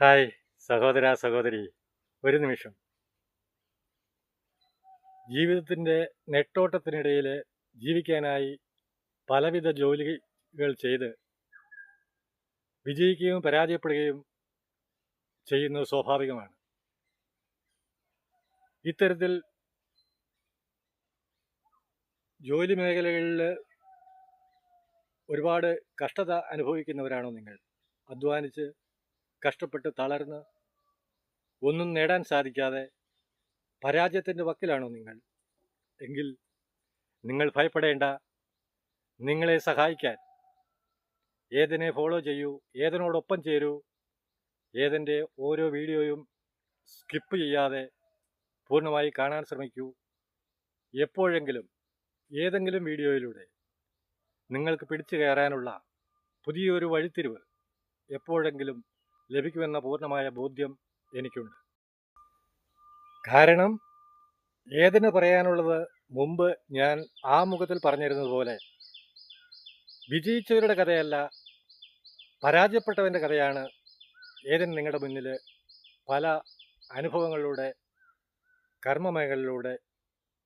Hi സഹോദര സഹോദരി, ഒരു നിമിഷം. ജീവിതത്തിൻ്റെ നെട്ടോട്ടത്തിനിടയിൽ ജീവിക്കാനായി പലവിധ ജോലികൾ ചെയ്ത് വിജയിക്കുകയും പരാജയപ്പെടുകയും ചെയ്യുന്നത് സ്വാഭാവികമാണ്. ഇത്തരത്തിൽ ജോലി മേഖലകളിൽ ഒരുപാട് കഷ്ടത അനുഭവിക്കുന്നവരാണോ നിങ്ങൾ? അധ്വാനിച്ച് കഷ്ടപ്പെട്ട് തളർന്ന് ഒന്നും നേടാൻ സാധിക്കാതെ പരാജയത്തിൻ്റെ വക്കിലാണോ നിങ്ങൾ? എങ്കിൽ നിങ്ങൾ ഭയപ്പെടേണ്ട. നിങ്ങളെ സഹായിക്കാൻ ഏതിനെ ഫോളോ ചെയ്യൂ, ഏതിനോടൊപ്പം ചേരൂ, ഏതിൻ്റെ ഓരോ വീഡിയോയും സ്കിപ്പ് ചെയ്യാതെ പൂർണ്ണമായി കാണാൻ ശ്രമിക്കൂ. എപ്പോഴെങ്കിലും ഏതെങ്കിലും വീഡിയോയിലൂടെ നിങ്ങൾക്ക് പിടിച്ചു കയറാനുള്ള പുതിയൊരു വഴിത്തിരിവ് എപ്പോഴെങ്കിലും ലഭിക്കുമെന്ന പൂർണ്ണമായ ബോധ്യം എനിക്കുണ്ട്. കാരണം ഏതിന് പറയാനുള്ളത് മുമ്പ് ഞാൻ ആമുഖത്തിൽ പറഞ്ഞിരുന്നത് പോലെ വിജയിച്ചവരുടെ കഥയല്ല, പരാജയപ്പെട്ടവൻ്റെ കഥയാണ് ഏതിന് നിങ്ങളുടെ മുന്നിൽ പല അനുഭവങ്ങളിലൂടെ കർമ്മമേഖലയിലൂടെ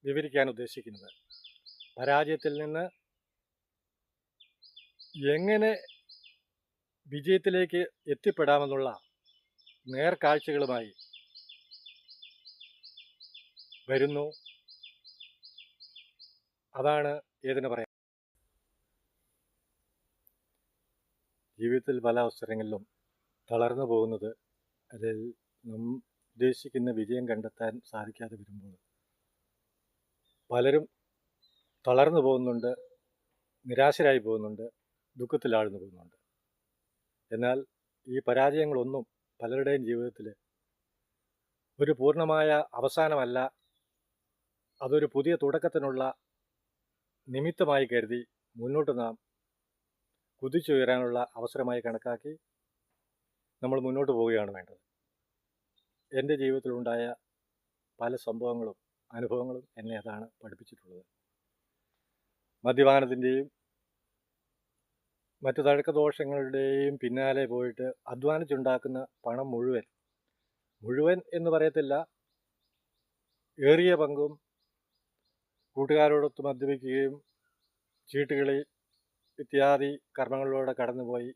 വിവരിക്കാൻ ഉദ്ദേശിക്കുന്നത്. പരാജയത്തിൽ നിന്ന് എങ്ങനെ വിജയത്തിലേക്ക് എത്തിപ്പെടാമെന്നുള്ള നേർക്കാഴ്ചകളുമായി വരുന്നു. അതാണ് ഏതിന് പറയാം. ജീവിതത്തിൽ പല അവസരങ്ങളിലും തളർന്നു പോകുന്നത്, അതിൽ നാം ഉദ്ദേശിക്കുന്ന വിജയം കണ്ടെത്താൻ സാധിക്കാതെ വരുമ്പോൾ പലരും തളർന്നു പോകുന്നുണ്ട്, നിരാശരായി പോകുന്നുണ്ട്, ദുഃഖത്തിലാഴ്ന്നു പോകുന്നുണ്ട്. എന്നാൽ ഈ പരാജയങ്ങളൊന്നും പലരുടെയും ജീവിതത്തിൽ ഒരു പൂർണ്ണമായ അവസാനമല്ല, അതൊരു പുതിയ തുടക്കത്തിനുള്ള നിമിത്തമായി കരുതി മുന്നോട്ട് നാം കുതിച്ചുയരാനുള്ള അവസരമായി കണക്കാക്കി നമ്മൾ മുന്നോട്ട് പോവുകയാണ് വേണ്ടത്. എൻ്റെ ജീവിതത്തിലുണ്ടായ പല സംഭവങ്ങളും അനുഭവങ്ങളും എന്നെ അതാണ് പഠിപ്പിച്ചിട്ടുള്ളത്. മദ്യപാനത്തിൻ്റെയും മറ്റു തഴക്കദോഷങ്ങളുടെയും പിന്നാലെ പോയിട്ട് അധ്വാനിച്ചുണ്ടാക്കുന്ന പണം മുഴുവൻ എന്ന് പറയത്തില്ല, ഏറിയ പങ്കും കൂട്ടുകാരോടൊത്ത് മദ്യപിക്കുകയും ചീട്ടുകളി ഇത്യാദി കർമ്മങ്ങളിലൂടെ കടന്നുപോയി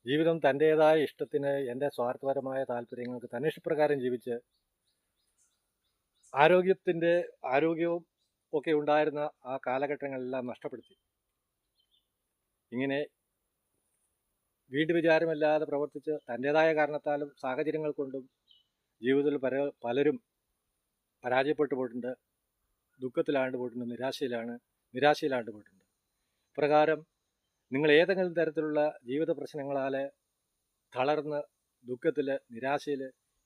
ജീവിതം തൻ്റേതായ ഇഷ്ടത്തിന്, എൻ്റെ സ്വാർത്ഥപരമായ താല്പര്യങ്ങൾക്ക് തന്നിഷ്ടപ്രകാരം ജീവിച്ച് ആരോഗ്യവും ഒക്കെ ഉണ്ടായിരുന്ന ആ കാലഘട്ടങ്ങളെല്ലാം നഷ്ടപ്പെടുത്തി. ഇങ്ങനെ വീണ്ടും വിചാരമില്ലാതെ പ്രവർത്തിച്ച് തൻ്റേതായ കാരണത്താലും സാഹചര്യങ്ങൾ കൊണ്ടും ജീവിതത്തിൽ പലരും പരാജയപ്പെട്ടു പോയിട്ടുണ്ട്, ദുഃഖത്തിലാണ്ട് പോയിട്ടുണ്ട്, നിരാശയിലാണ്ട് പോയിട്ടുണ്ട്. പ്രകാരം നിങ്ങൾ ഏതെങ്കിലും തരത്തിലുള്ള ജീവിത പ്രശ്നങ്ങളാൽ തളർന്ന് ദുഃഖത്തിൽ, നിരാശയിൽ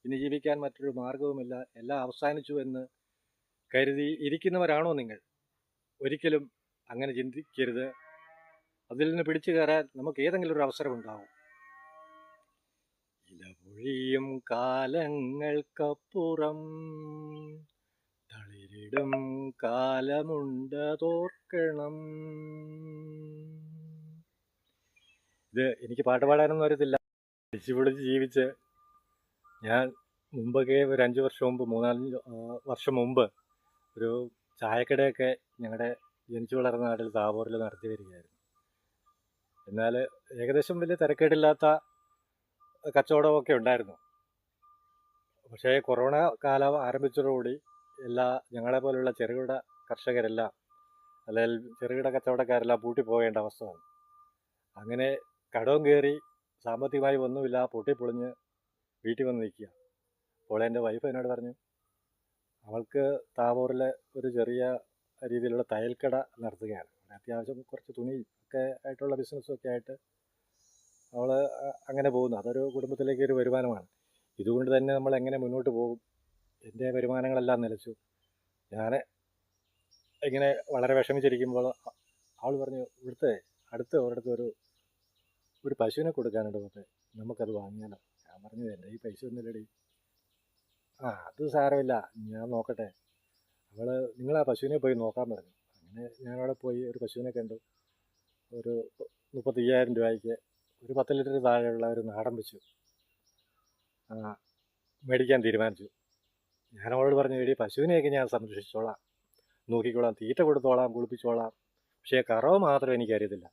ഇനി ജീവിക്കാൻ മറ്റൊരു മാർഗവുമില്ല, എല്ലാം അവസാനിച്ചു എന്ന് കരുതി ഇരിക്കുന്നവരാണോ നിങ്ങൾ? ഒരിക്കലും അങ്ങനെ ചിന്തിക്കരുത്. അതിൽ നിന്ന് പിടിച്ചു കയറാൻ നമുക്ക് ഏതെങ്കിലും ഒരു അവസരം ഉണ്ടാവും. ഇലപൊഴിയും കാലങ്ങൾക്കപ്പുറം തളിരിടും കാലമുണ്ടതോർക്കണം. ഇത് എനിക്ക് പാട്ട് പാടാനൊന്നും അറിയത്തില്ല. പിടിച്ച് ജീവിച്ച് ഞാൻ മുമ്പൊക്കെ ഒരു 5 വർഷം മുമ്പ്, 3-4 വർഷം മുമ്പ് ഒരു ചായക്കടയൊക്കെ ഞങ്ങളുടെ ജനിച്ചു വളർന്ന നാട്ടിൽ താബോറിൽ നടത്തി വരികയായിരുന്നു. എന്നാൽ ഏകദേശം വലിയ തിരക്കേടില്ലാത്ത കച്ചവടമൊക്കെ ഉണ്ടായിരുന്നു. പക്ഷേ കൊറോണ കാലം ആരംഭിച്ചതോടുകൂടി ഞങ്ങളെപ്പോലുള്ള ചെറുകിട കർഷകരെല്ലാം, അല്ലെങ്കിൽ ചെറുകിട കച്ചവടക്കാരെല്ലാം പൂട്ടിപ്പോകേണ്ട അവസ്ഥ വന്നു. അങ്ങനെ കടവും കയറി സാമ്പത്തികമായി ഒന്നുമില്ല, പൊട്ടിപ്പൊളിഞ്ഞ് വീട്ടിൽ വന്ന് നിൽക്കുക. അപ്പോൾ എൻ്റെ വൈഫ് എന്നോട് പറഞ്ഞു, അവൾക്ക് താബോറിൽ ഒരു ചെറിയ രീതിയിലുള്ള തയ്യൽക്കട നടത്തുകയാണ്. അത്യാവശ്യം കുറച്ച് തുണി ഒക്കെ ആയിട്ടുള്ള ബിസിനസ്സൊക്കെ ആയിട്ട് അവൾ അങ്ങനെ പോകുന്നു. അതൊരു കുടുംബത്തിലേക്ക് ഒരു വരുമാനമാണ്. ഇതുകൊണ്ട് തന്നെ നമ്മൾ എങ്ങനെ മുന്നോട്ട് പോകും? എൻ്റെ വരുമാനങ്ങളെല്ലാം നിലച്ചു. ഞാൻ ഇങ്ങനെ വളരെ വിഷമിച്ചിരിക്കുമ്പോൾ അവൾ പറഞ്ഞു, ഇവിടുത്തെ ഒരിടത്ത് ഒരു പശുവിനെ കൊടുക്കാനുണ്ട്, മറ്റേ നമുക്കത് വാങ്ങിയാലോ? ഞാൻ പറഞ്ഞു, എൻ്റെ ഈ പൈസ ഒന്നുമില്ലടി. അത് സാരമില്ല, ഞാൻ നോക്കട്ടെ. നിങ്ങൾ ആ പശുവിനെ പോയി നോക്കാൻ പറഞ്ഞു. അങ്ങനെ ഞാനവിടെ പോയി ഒരു പശുവിനെ കണ്ടു. ഒരു 35,000 രൂപയ്ക്ക് ഒരു 10 ലിറ്റർ താഴെയുള്ള ഒരു നാടൻ പശു. ആ, മേടിക്കാൻ തീരുമാനിച്ചു. ഞാൻ അവളോട് പറഞ്ഞു, എടി പശുവിനെയൊക്കെ ഞാൻ സംരക്ഷിച്ചോളാം, നോക്കിക്കോളാം, തീറ്റ കൊടുത്തോളാം, കുളിപ്പിച്ചോളാം, പക്ഷേ കറവ മാത്രം എനിക്കറിയത്തില്ല.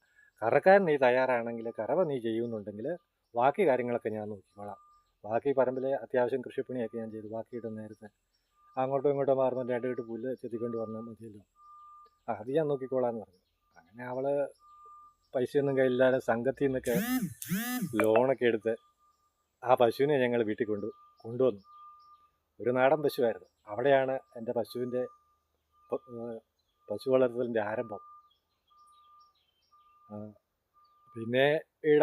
കറക്കാൻ നീ തയ്യാറാണെങ്കിൽ, കറവ നീ ചെയ്യുന്നുണ്ടെങ്കിൽ ബാക്കി കാര്യങ്ങളൊക്കെ ഞാൻ നോക്കിക്കോളാം. ബാക്കി പറമ്പിലെ അത്യാവശ്യം കൃഷിപ്പണിയൊക്കെ ഞാൻ ചെയ്തു. ബാക്കിയിട്ട് നേരത്തെ അങ്ങോട്ടും ഇങ്ങോട്ടും മാറുമ്പോൾ 2 കെട്ട് പുല്ല് ചെത്തിക്കൊണ്ട് വന്നാൽ മതിയല്ലോ, അത് ഞാൻ നോക്കിക്കോളാം എന്ന് പറഞ്ഞു. അങ്ങനെ അവള് പൈസയൊന്നും കയ്യില്ലാതെ സംഘത്തിൽ നിന്നൊക്കെ ലോണൊക്കെ എടുത്ത് ആ പശുവിനെ ഞങ്ങൾ വീട്ടിൽ കൊണ്ടുവന്നു. ഒരു നാടൻ പശുവായിരുന്നു. അവിടെയാണ് എൻ്റെ പശു വളർത്തലിൻ്റെ ആരംഭം. പിന്നെ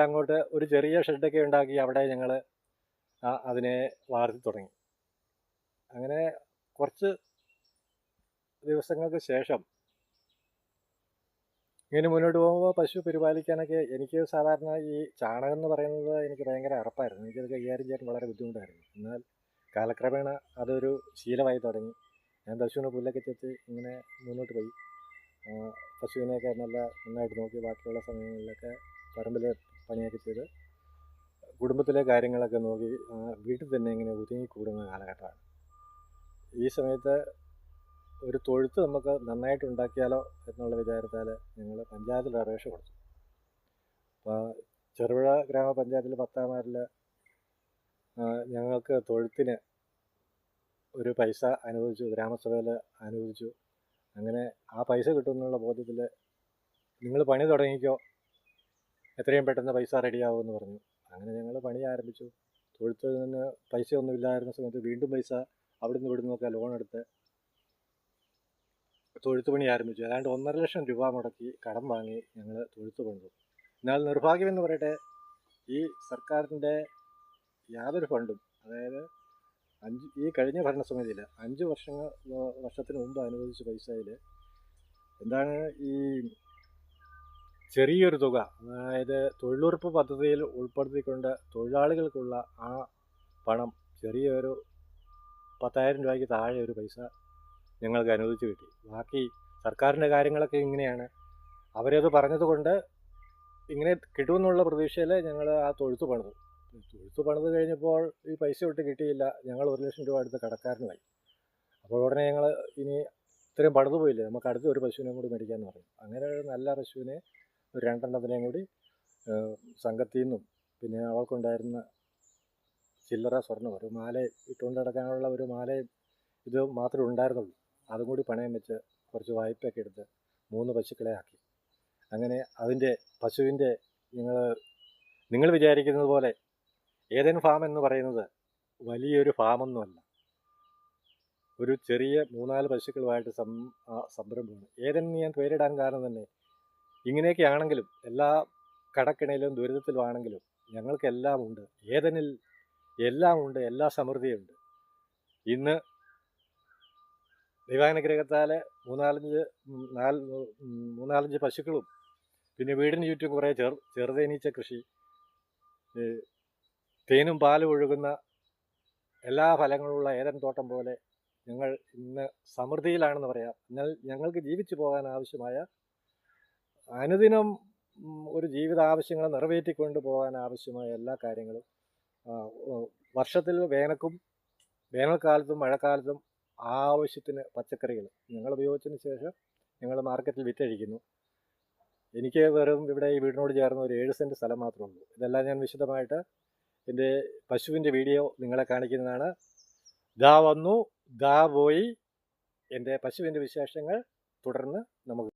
അങ്ങോട്ട് ഒരു ചെറിയ ഷെഡൊക്കെ ഉണ്ടാക്കി അവിടെ ഞങ്ങൾ അതിനെ വളർത്തി തുടങ്ങി. അങ്ങനെ കുറച്ച് ദിവസങ്ങൾക്ക് ശേഷം ഇങ്ങനെ മുന്നോട്ട് പോകുമ്പോൾ പശു പരിപാലിക്കാനൊക്കെ എനിക്ക് സാധാരണ ഈ ചാണകം എന്ന് പറയുന്നത് എനിക്ക് ഭയങ്കര അറപ്പായിരുന്നു. എനിക്കത് കൈകാര്യം ചെയ്യാൻ വളരെ ബുദ്ധിമുട്ടായിരുന്നു. എന്നാൽ കാലക്രമേണ അതൊരു ശീലമായി തുടങ്ങി. ഞാൻ പശുവിനെ പുല്ലൊക്കെ ചെത്തി ഇങ്ങനെ മുന്നോട്ട് പോയി. പശുവിനെയൊക്കെ നന്നായിട്ട് നോക്കി ബാക്കിയുള്ള സമയങ്ങളിലൊക്കെ പറമ്പിലെ പണിയൊക്കെ ചെയ്ത് കുടുംബത്തിലെ കാര്യങ്ങളൊക്കെ നോക്കി വീട്ടിൽ തന്നെ ഇങ്ങനെ ഒതുങ്ങിക്കൂടുന്ന കാലഘട്ടമാണ്. ഈ സമയത്ത് ഒരു തൊഴുത്ത് നമുക്ക് നന്നായിട്ട് ഉണ്ടാക്കിയാലോ എന്നുള്ള വിചാരത്താൽ ഞങ്ങൾ പഞ്ചായത്തിൽ അപേക്ഷ കൊടുത്തു. അപ്പോൾ ചെറുപുഴ ഗ്രാമപഞ്ചായത്തിൽ 10-ാം വാർഡിൽ ഞങ്ങൾക്ക് തൊഴുത്തിന് ഒരു പൈസ അനുവദിച്ചു, ഗ്രാമസഭയിൽ അനുവദിച്ചു. അങ്ങനെ ആ പൈസ കിട്ടുമെന്നുള്ള ബോധ്യത്തിൽ നിങ്ങൾ പണി തുടങ്ങിക്കോ, എത്രയും പെട്ടെന്ന് പൈസ റെഡിയാവുമെന്ന് പറഞ്ഞു. അങ്ങനെ ഞങ്ങൾ പണി ആരംഭിച്ചു. തൊഴുത്തിൽ നിന്ന് പൈസയൊന്നും ഇല്ലായിരുന്ന സമയത്ത് വീണ്ടും പൈസ അവിടുന്ന് ഇവിടുന്നൊക്കെ ലോൺ എടുത്ത് തൊഴുത്ത് പണി ആരംഭിച്ചു. ഏതാണ്ട് 1.5 ലക്ഷം രൂപ മുടക്കി കടം വാങ്ങി ഞങ്ങൾ തൊഴുത്ത് പണിതു. എന്നാൽ നിർഭാഗ്യമെന്ന് പറയട്ടെ, ഈ സർക്കാരിൻ്റെ യാതൊരു ഫണ്ടും, അതായത് ഈ കഴിഞ്ഞ ഭരണസമിതിയിൽ 5 വർഷത്തിന് മുമ്പ് അനുവദിച്ച പൈസയിൽ എന്താണ് ഈ ചെറിയൊരു തുക, അതായത് തൊഴിലുറപ്പ് പദ്ധതിയിൽ ഉൾപ്പെടുത്തിക്കൊണ്ട് തൊഴിലാളികൾക്കുള്ള ആ പണം ചെറിയൊരു 10,000 രൂപയ്ക്ക് താഴെ ഒരു പൈസ ഞങ്ങൾക്ക് അനുവദിച്ച് കിട്ടി. ബാക്കി സർക്കാരിൻ്റെ കാര്യങ്ങളൊക്കെ ഇങ്ങനെയാണ്. അവരത് പറഞ്ഞതുകൊണ്ട് ഇങ്ങനെ കിട്ടുമെന്നുള്ള പ്രതീക്ഷയിൽ ഞങ്ങൾ ആ തൊഴുത്ത് പണിത് കഴിഞ്ഞപ്പോൾ ഈ പൈസ ഒട്ട് കിട്ടിയില്ല. ഞങ്ങൾ 1 ലക്ഷം രൂപ അടുത്ത് കടക്കാരനുമായി. അപ്പോൾ ഉടനെ ഞങ്ങൾ ഇനി ഇത്രയും പണിത് പോയില്ലേ, നമുക്ക് അടുത്ത ഒരു പശുവിനെയും കൂടി മേടിക്കാമെന്ന് പറഞ്ഞു. അങ്ങനെ ഒരു നല്ല പശുവിനെ ഒരു 2 എണ്ണത്തിനെയും കൂടി സംഘത്തിൽ നിന്നും പിന്നെ അവൾക്കുണ്ടായിരുന്ന ചില്ലറ സ്വർണ്ണം, ഒരു മാല ഇട്ടുകൊണ്ട് നടക്കാനുള്ള ഒരു മാലയും ഇത് മാത്രമേ ഉണ്ടായിരുന്നുള്ളൂ. അതും കൂടി പണയം വെച്ച് കുറച്ച് വായ്പയൊക്കെ എടുത്ത് 3 പശുക്കളെ ആക്കി. അങ്ങനെ അതിൻ്റെ പശുവിൻ്റെ നിങ്ങൾ വിചാരിക്കുന്നത് പോലെ ഏദൻ ഫാം എന്ന് പറയുന്നത് വലിയൊരു ഫാമൊന്നുമല്ല. ഒരു ചെറിയ 3-4 പശുക്കളുമായിട്ട് സംരംഭമാണ് ഏദൻ എന്ന് ഞാൻ പേരിടാൻ കാരണം തന്നെ ഇങ്ങനെയൊക്കെ ആണെങ്കിലും, എല്ലാ കടക്കിണയിലും ദുരിതത്തിലുമാണെങ്കിലും ഞങ്ങൾക്കെല്ലാം ഉണ്ട്. ഏദനിൽ എല്ലാം ഉണ്ട്, എല്ലാ സമൃദ്ധിയുണ്ട്. ഇന്ന് ദൈവാനുഗ്രഹത്താൽ 3-4 പശുക്കളും പിന്നെ വീടിന് ചുറ്റും കുറേ ചെറുതേനീച്ച കൃഷി, തേനും പാലും ഒഴുകുന്ന എല്ലാ ഫലങ്ങളുള്ള ഏദൻ തോട്ടം പോലെ ഞങ്ങൾ ഇന്ന് സമൃദ്ധിയിലാണെന്ന് പറയാം. എന്നാൽ ഞങ്ങൾക്ക് ജീവിച്ചു പോകാൻ ആവശ്യമായ അനുദിനം ഒരു ജീവിത ആവശ്യങ്ങൾ നിറവേറ്റിക്കൊണ്ട് പോകാൻ ആവശ്യമായ എല്ലാ കാര്യങ്ങളും വർഷത്തിൽ വേനൽക്കാലത്തും മഴക്കാലത്തും ആവശ്യത്തിന് പച്ചക്കറികൾ ഞങ്ങൾ ഉപയോഗിച്ചതിന് ശേഷം ഞങ്ങൾ മാർക്കറ്റിൽ വിറ്റഴിക്കുന്നു. എനിക്ക് വെറും ഇവിടെ ഈ വീടിനോട് ചേർന്ന് ഒരു 7 സെൻറ്റ് സ്ഥലം മാത്രമേ ഉള്ളൂ. ഇതെല്ലാം ഞാൻ വിശദമായിട്ട് എൻ്റെ പശുവിൻ്റെ വീഡിയോ നിങ്ങളെ കാണിക്കുന്നതാണ്. ദാ വന്നു ദാ പോയി എൻ്റെ പശുവിൻ്റെ വിശേഷങ്ങൾ തുടർന്ന് നമുക്ക്